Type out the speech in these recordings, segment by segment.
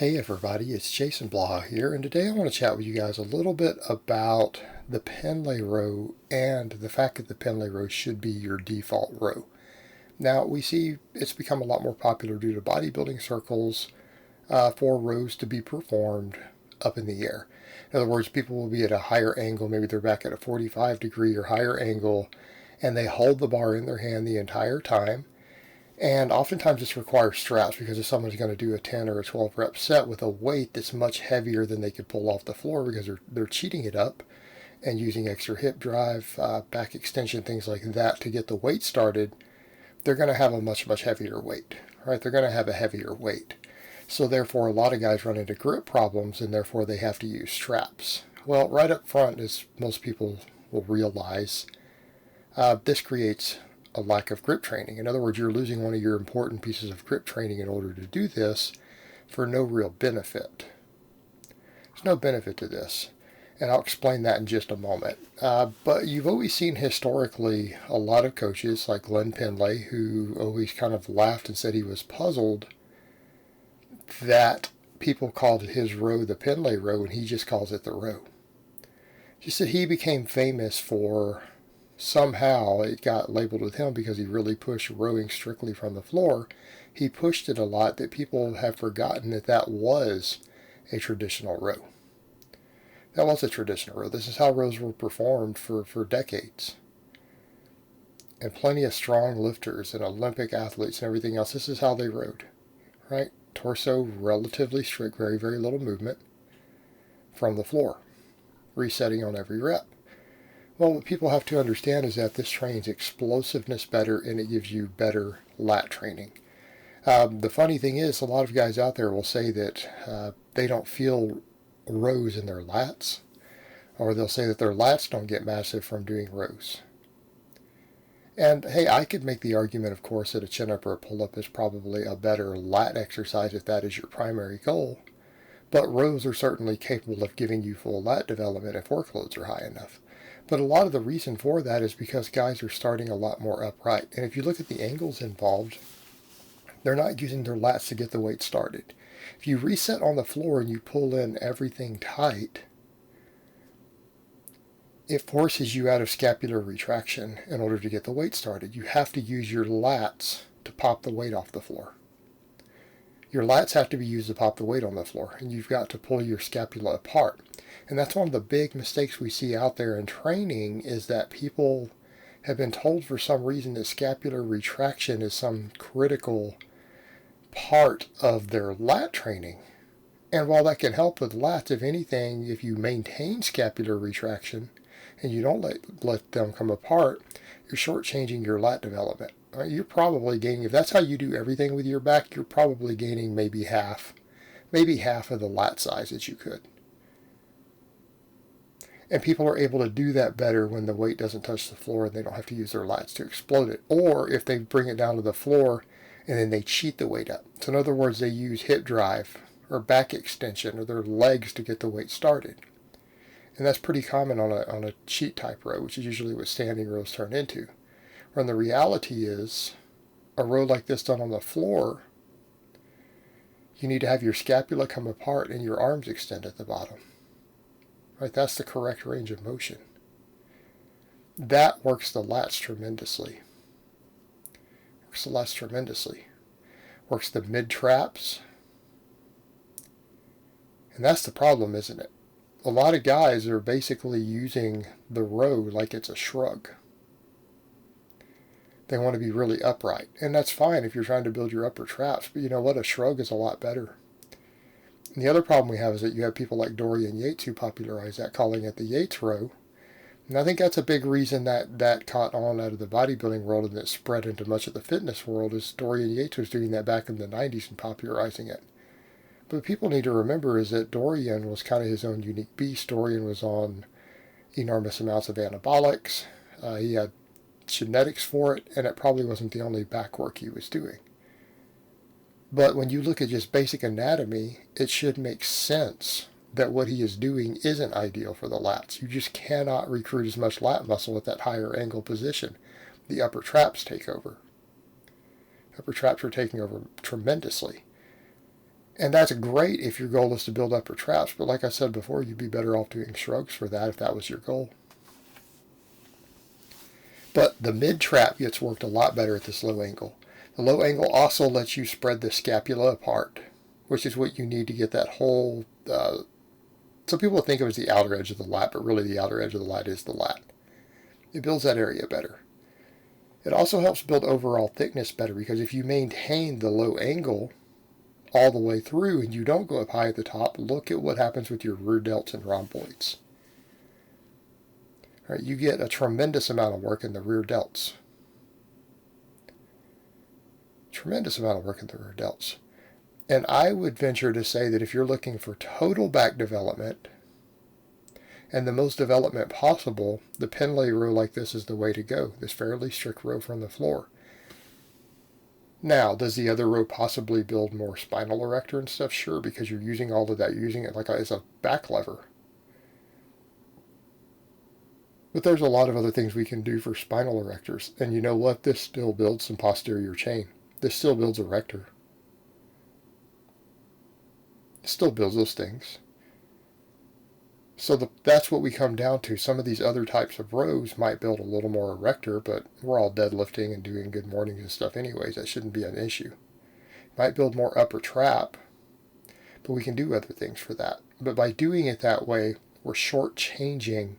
Hey everybody, it's Jason Blaha here, and today I want to chat with you guys a little bit about the Pendley row and the fact that the Pendley row should be your default row. Now, we see it's become a lot more popular due to bodybuilding circles for rows to be performed up in the air. In other words, people will be at a higher angle, maybe they're back at a 45-degree or higher angle, and they hold the bar in their hand the entire time. And oftentimes this requires straps because if someone's going to do a 10 or a 12 rep set with a weight that's much heavier than they could pull off the floor because they're cheating it up and using extra hip drive, back extension, things like that to get the weight started, they're going to have a much heavier weight, right? They're going to have a heavier weight. So therefore a lot of guys run into grip problems and therefore they have to use straps. Well, right up front, as most people will realize, this creates a lack of grip training. In other words, you're losing one of your important pieces of grip training in order to do this for no real benefit. There's no benefit to this, and I'll explain that in just a moment. But you've always seen historically a lot of coaches like Glenn Pendley who always kind of laughed and said he was puzzled that people called his row the Pendley row and he just calls it the row. Just that he became famous for somehow it got labeled with him because he really pushed rowing strictly from the floor. He pushed it a lot that people have forgotten that that was a traditional row. That was a traditional row. This is how rows were performed for decades. And plenty of strong lifters and Olympic athletes and everything else, this is how they rowed, right? Torso relatively strict, very little movement from the floor, resetting on every rep. Well, what people have to understand is that this trains explosiveness better and it gives you better lat training. The funny thing is, a lot of guys out there will say that they don't feel rows in their lats, or they'll say that their lats don't get massive from doing rows. And hey, I could make the argument, of course, that a chin-up or a pull-up is probably a better lat exercise if that is your primary goal, but rows are certainly capable of giving you full lat development if workloads are high enough. But a lot of the reason for that is because guys are starting a lot more upright. And if you look at the angles involved, they're not using their lats to get the weight started. If you reset on the floor and you pull in everything tight, it forces you out of scapular retraction in order to get the weight started. You have to use your lats to pop the weight off the floor. Your lats have to be used to pop the weight on the floor, and you've got to pull your scapula apart. And that's one of the big mistakes we see out there in training is that people have been told for some reason that scapular retraction is some critical part of their lat training. And while that can help with lats, if anything, if you maintain scapular retraction and you don't let them come apart, you're shortchanging your lat development. You're probably gaining, if that's how you do everything with your back, you're probably gaining maybe half of the lat size that you could. And people are able to do that better when the weight doesn't touch the floor and they don't have to use their lats to explode it. Or if they bring it down to the floor and then they cheat the weight up. So in other words, they use hip drive or back extension or their legs to get the weight started. And that's pretty common on a cheat type row, which is usually what standing rows turn into. When the reality is, a row like this done on the floor, you need to have your scapula come apart and your arms extend at the bottom. Right, that's the correct range of motion. That works the lats tremendously. Works the mid traps. And that's the problem, isn't it? A lot of guys are basically using the row like it's a shrug. They want to be really upright. And that's fine if you're trying to build your upper traps. But you know what? A shrug is a lot better. And the other problem we have is that you have people like Dorian Yates who popularized that, calling it the Yates row. And I think that's a big reason that caught on out of the bodybuilding world and that spread into much of the fitness world is Dorian Yates was doing that back in the 90s and popularizing it. But what people need to remember is that Dorian was kind of his own unique beast. Dorian was on enormous amounts of anabolics. He had genetics for it, and it probably wasn't the only back work he was doing. But when you look at just basic anatomy, it should make sense that what he is doing isn't ideal for the lats. You just cannot recruit as much lat muscle at that higher angle position. The upper traps take over. Upper traps are taking over tremendously. And that's great if your goal is to build upper traps, but like I said before, you'd be better off doing shrugs for that if that was your goal. But the mid trap gets worked a lot better at this low angle. The low angle also lets you spread the scapula apart, which is what you need to get that whole. Some people think of it as the outer edge of the lat, but really the outer edge of the lat is the lat. It builds that area better. It also helps build overall thickness better because if you maintain the low angle all the way through and you don't go up high at the top, look at what happens with your rear delts and rhomboids. All right, you get a tremendous amount of work in the rear delts. Tremendous amount of work in the rear delts. And I would venture to say that if you're looking for total back development and the most development possible, the Pendley row like this is the way to go, this fairly strict row from the floor. Now, does the other row possibly build more spinal erector and stuff? Sure, because you're using all of that. You're using it like as a back lever. But there's a lot of other things we can do for spinal erectors. And you know what? This still builds some posterior chain. This still builds erector. It still builds those things. So that's what we come down to. Some of these other types of rows might build a little more erector, but we're all deadlifting and doing good mornings and stuff anyways. That shouldn't be an issue. Might build more upper trap, but we can do other things for that. But by doing it that way, we're shortchanging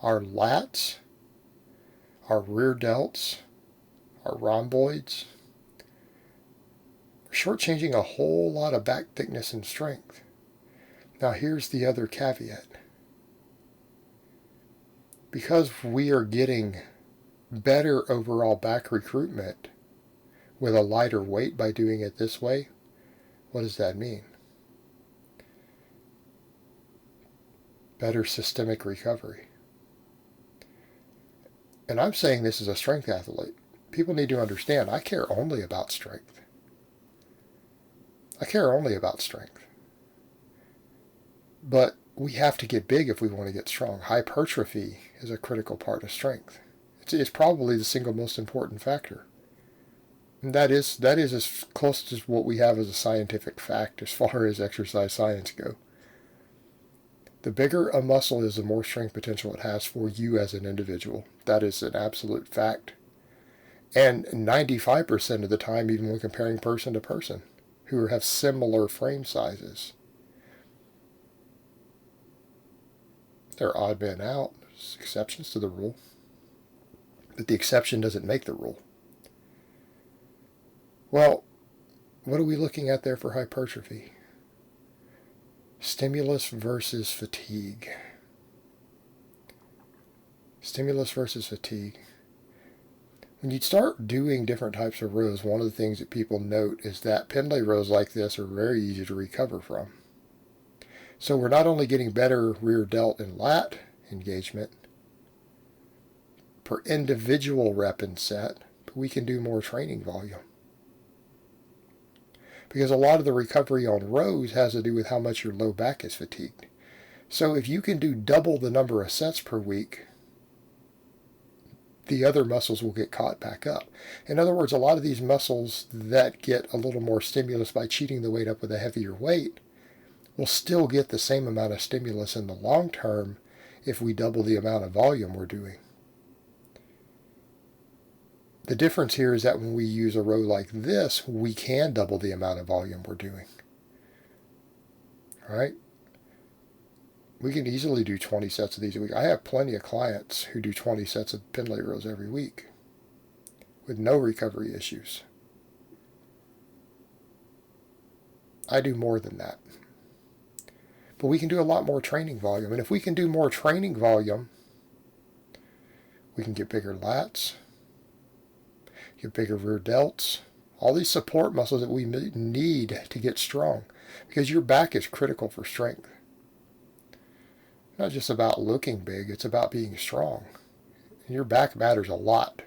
our lats, our rear delts, our rhomboids. We're shortchanging a whole lot of back thickness and strength. Now here's the other caveat. Because we are getting better overall back recruitment with a lighter weight by doing it this way, what does that mean? Better systemic recovery. And I'm saying this as a strength athlete. People need to understand I care only about strength. I care only about strength. But we have to get big if we want to get strong. Hypertrophy is a critical part of strength. It's probably the single most important factor. And that is as close to what we have as a scientific fact as far as exercise science go. The bigger a muscle is, the more strength potential it has for you as an individual. That is an absolute fact. And 95% of the time, even when comparing person to person, who have similar frame sizes. There are odd men out. There's exceptions to the rule. But the exception doesn't make the rule. Well, what are we looking at there for hypertrophy? Stimulus versus fatigue. Stimulus versus fatigue. When you start doing different types of rows, one of the things that people note is that Pendley rows like this are very easy to recover from. So we're not only getting better rear delt and lat engagement per individual rep and set, but we can do more training volume. Because a lot of the recovery on rows has to do with how much your low back is fatigued. So if you can do double the number of sets per week, the other muscles will get caught back up. In other words, a lot of these muscles that get a little more stimulus by cheating the weight up with a heavier weight will still get the same amount of stimulus in the long term if we double the amount of volume we're doing. The difference here is that when we use a row like this, we can double the amount of volume we're doing. All right? We can easily do 20 sets of these a week. I have plenty of clients who do 20 sets of Pendley rows every week with no recovery issues. I do more than that. But we can do a lot more training volume. And if we can do more training volume, we can get bigger lats, get bigger rear delts, all these support muscles that we need to get strong. Because your back is critical for strength. Not just about looking big, it's about being strong. And your back matters a lot.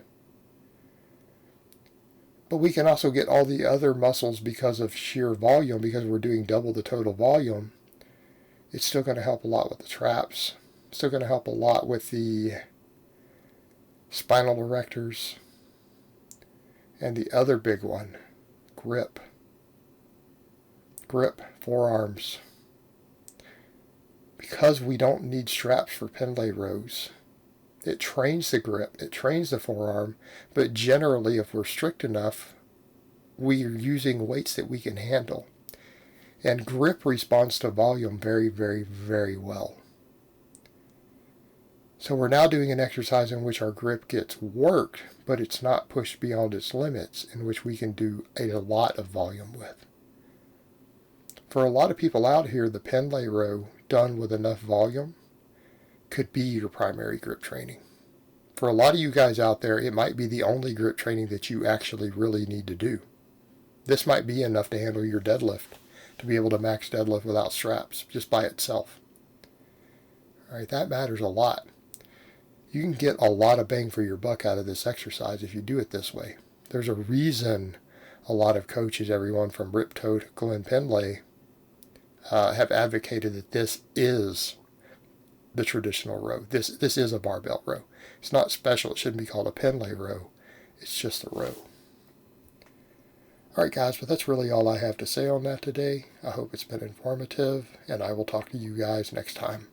But we can also get all the other muscles because of sheer volume, because we're doing double the total volume. It's still going to help a lot with the traps. It's still going to help a lot with the spinal erectors. And the other big one, grip. grip, forearms. Because we don't need straps for Pendley rows, it trains the grip, it trains the forearm, but generally if we're strict enough, we are using weights that we can handle. And grip responds to volume very, very, very well. So we're now doing an exercise in which our grip gets worked, but it's not pushed beyond its limits, in which we can do a lot of volume with. For a lot of people out here, the Pendley row done with enough volume could be your primary grip training. For a lot of you guys out there, it might be the only grip training that you actually really need to do. This might be enough to handle your deadlift, to be able to max deadlift without straps, just by itself. All right, that matters a lot. You can get a lot of bang for your buck out of this exercise if you do it this way. There's a reason a lot of coaches, everyone from Rip Toe to Glenn Pendley, have advocated that this is the traditional row. This is a barbell row. It's not special. It shouldn't be called a Pendley row. It's just a row. All right, guys, but that's really all I have to say on that today. I hope it's been informative, and I will talk to you guys next time.